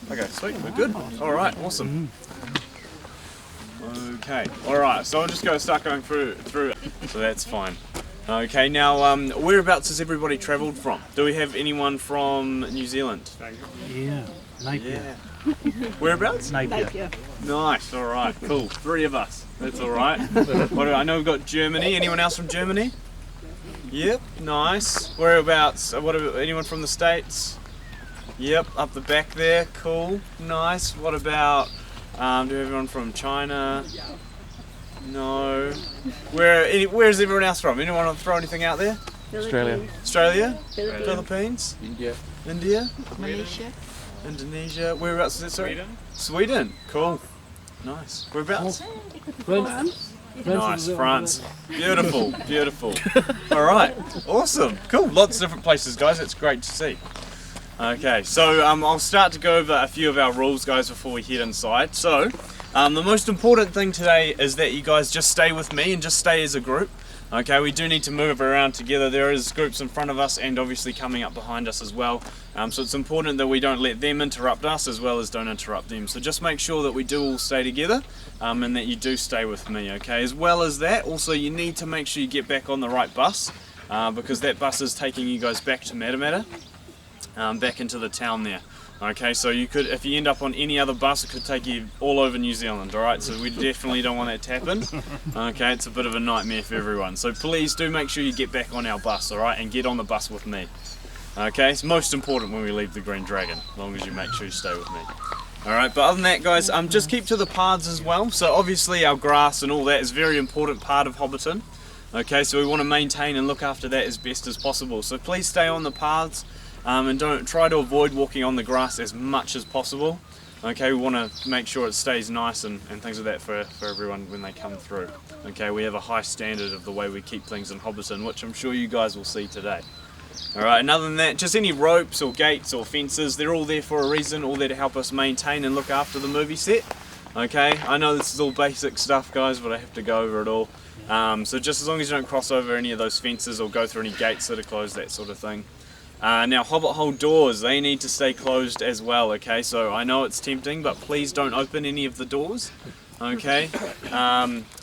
Okay, sweet, we're good. Alright, awesome. Okay, alright, so I'll just start going through, so that's fine. Okay, now whereabouts has everybody travelled from? Do we have anyone from New Zealand? Yeah, Napier. Yeah. Whereabouts? Napier. Nice, alright, cool. 3 of us, that's alright. I know we've got Germany. Anyone else from Germany? Yep, nice. Whereabouts? Anyone from the States? Yep, up the back there, cool, nice. What about, do we have anyone from China? No. Where's everyone else from? Anyone want to throw anything out there? Australia. Australia? Philippines? India. India? Malaysia. Indonesia. Whereabouts is it, sorry? Sweden. Cool. Nice. Whereabouts? France. Nice, France. Beautiful, beautiful. Alright, awesome. Cool. Lots of different places, guys. It's great to see. Okay, so I'll start to go over a few of our rules, guys, before we head inside. So, the most important thing today is that you guys just stay with me and just stay as a group. Okay, we do need to move around together. There is groups in front of us and obviously coming up behind us as well. So it's important that we don't let them interrupt us as well as don't interrupt them. So just make sure that we do all stay together and that you do stay with me, okay? As well as that, also you need to make sure you get back on the right bus because that bus is taking you guys back to Matamata, back into the town there. Okay, so you could, if you end up on any other bus, it could take you all over New Zealand, alright? So we definitely don't want that to happen. Okay, it's a bit of a nightmare for everyone. So please do make sure you get back on our bus, alright? And get on the bus with me. Okay, it's most important when we leave the Green Dragon, as long as you make sure you stay with me. Alright, but other than that, guys, just keep to the paths as well. So obviously our grass and all that is a very important part of Hobbiton. Okay, so we want to maintain and look after that as best as possible. So please stay on the paths. And don't try to avoid walking on the grass as much as possible. Okay, we want to make sure it stays nice and things like that for everyone when they come through. Okay, we have a high standard of the way we keep things in Hobbiton, which I'm sure you guys will see today. Alright, and other than that, just any ropes or gates or fences, they're all there for a reason, all there to help us maintain and look after the movie set. Okay, I know this is all basic stuff, guys, but I have to go over it all. So just as long as you don't cross over any of those fences or go through any gates that are closed, that sort of thing. Now Hobbit hole doors, they need to stay closed as well, okay, so I know it's tempting, but please don't open any of the doors, okay.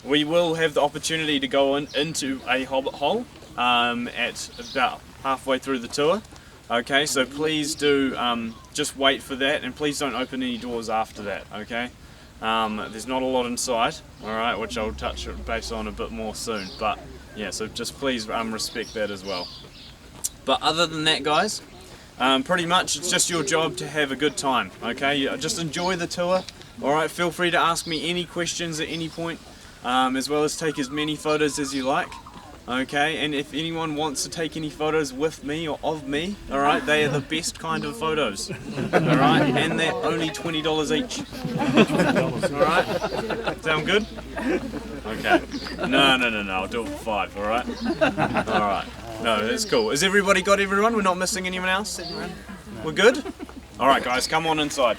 We will have the opportunity to go into a Hobbit hole at about halfway through the tour, okay, so please do just wait for that, and please don't open any doors after that, okay. There's not a lot inside, alright, which I'll touch base on a bit more soon, but yeah, so just please respect that as well. But other than that, guys, pretty much it's just your job to have a good time, okay? Just enjoy the tour, alright? Feel free to ask me any questions at any point, as well as take as many photos as you like, okay? And if anyone wants to take any photos with me or of me, alright, they are the best kind of photos, alright? And they're only $20 each, alright? Sound good? Okay. No, I'll do it for 5, alright? Alright. No, that's cool. Has everybody got everyone? We're not missing anyone else? We're good? Alright guys, come on inside.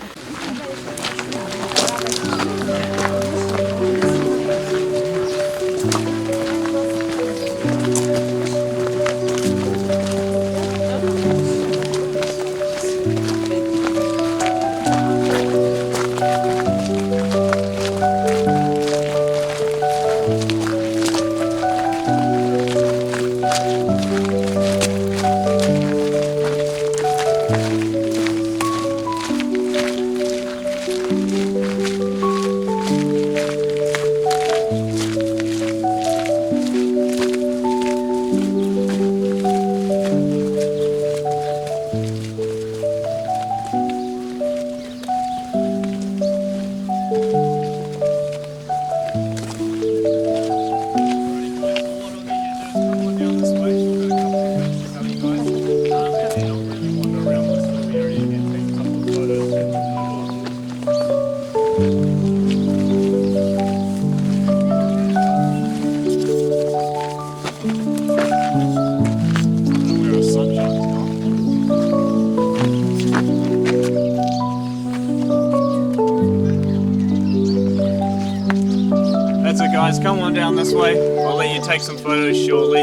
guys, come on down this way. I'll let you take some photos shortly.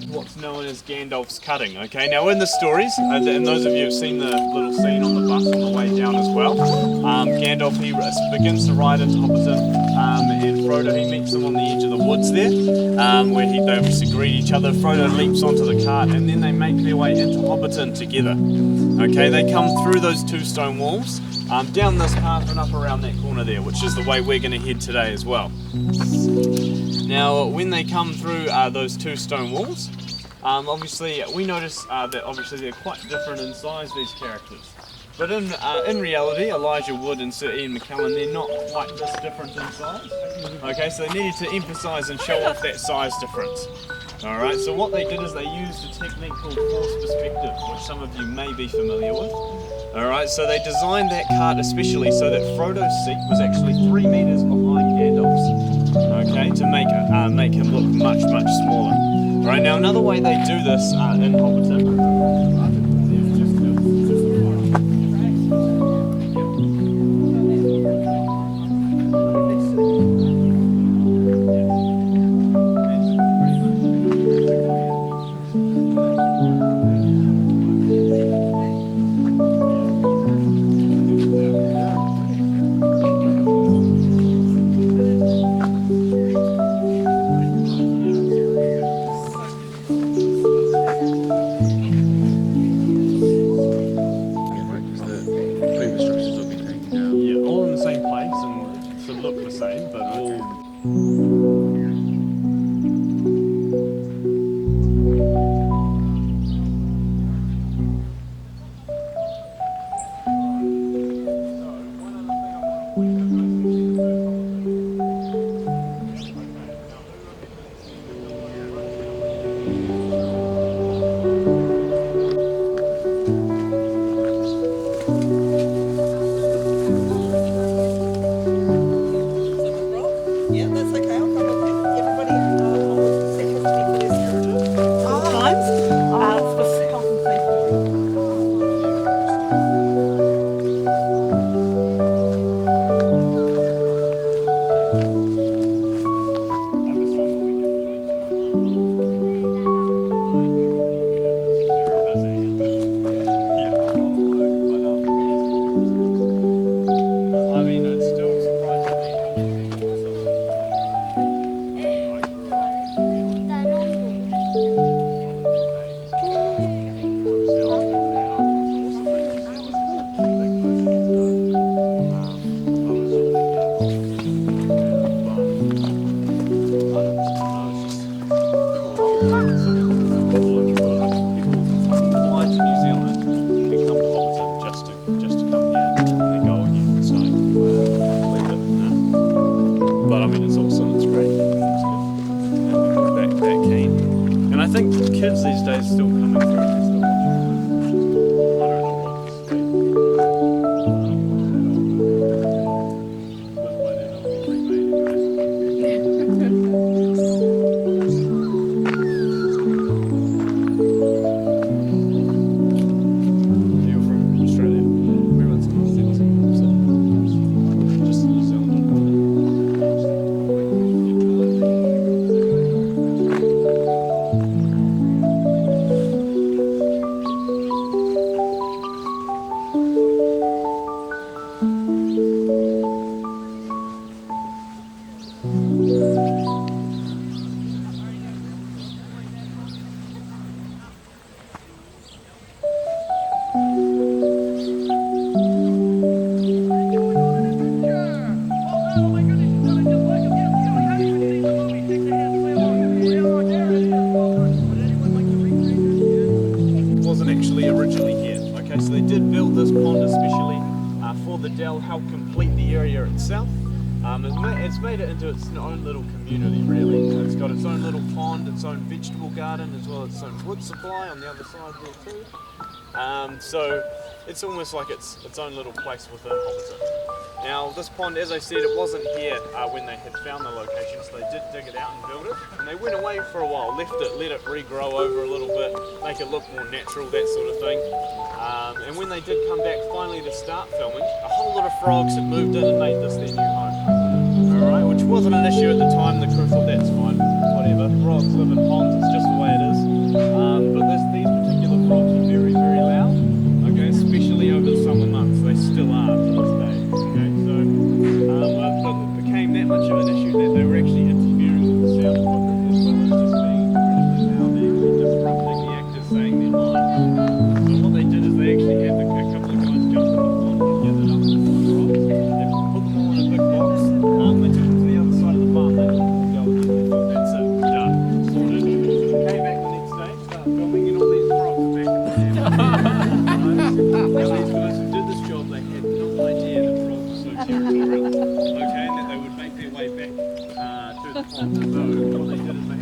What's known as Gandalf's cutting. Okay, now in the stories, and those of you who've seen the little scene on the bus on the way down as well, Gandalf, he begins to ride into Hobbiton, and Frodo, he meets them on the edge of the woods there, where they obviously greet each other. Frodo leaps onto the cart, and then they make their way into Hobbiton together. Okay, they come through those two stone walls, down this path and up around that corner there, which is the way we're going to head today as well. Now, when they come through those two stone walls, obviously we notice that obviously they're quite different in size, these characters. But in reality, Elijah Wood and Sir Ian McKellen, they're not quite this different in size. Okay, so they needed to emphasise and show off that size difference. Alright, so what they did is they used a technique called forced perspective, which some of you may be familiar with. Alright, so they designed that cart especially so that Frodo's seat was actually 3 metres behind Gandalf's. Okay, to make him look much, much smaller. Right, now another way they do this in Hobbiton. dell helped complete the area itself. It's made it into its own little community, really. It's got its own little pond, its own vegetable garden, as well as its own wood supply on the other side there too. So it's almost like its own little place within Hobbiton. Now this pond, as I said, it wasn't here when they had found the location, so they did dig it out and build it. And they went away for a while, let it regrow over a little bit, make it look more natural, that sort of thing. And when they did come back finally to start filming, a whole lot of frogs had moved in and made this their new home. Alright, which wasn't an issue at the time. The crew thought that's fine, whatever. Frogs live in ponds, it's just the way it is. But these particular frogs are very, very loud, okay, especially over the summer months. They still are to this day. Okay, so it became that much of an issue that they were actually interfering with the sound equipment as well as just being incredibly loud and disrupting the actors saying their lines. So what they did is they actually had a couple of guys jump in the pond and gathered up the frogs. They put them all in a big box. They took them to the other side of the farm. They let them go and they thought, that's it, done, sorted. Came back the next day, started filming, and all these frogs are back in the dam. Now these guys who did this job, they had no idea that frogs were so territorial, okay, and that they would make their way back to the pond. So what they did is they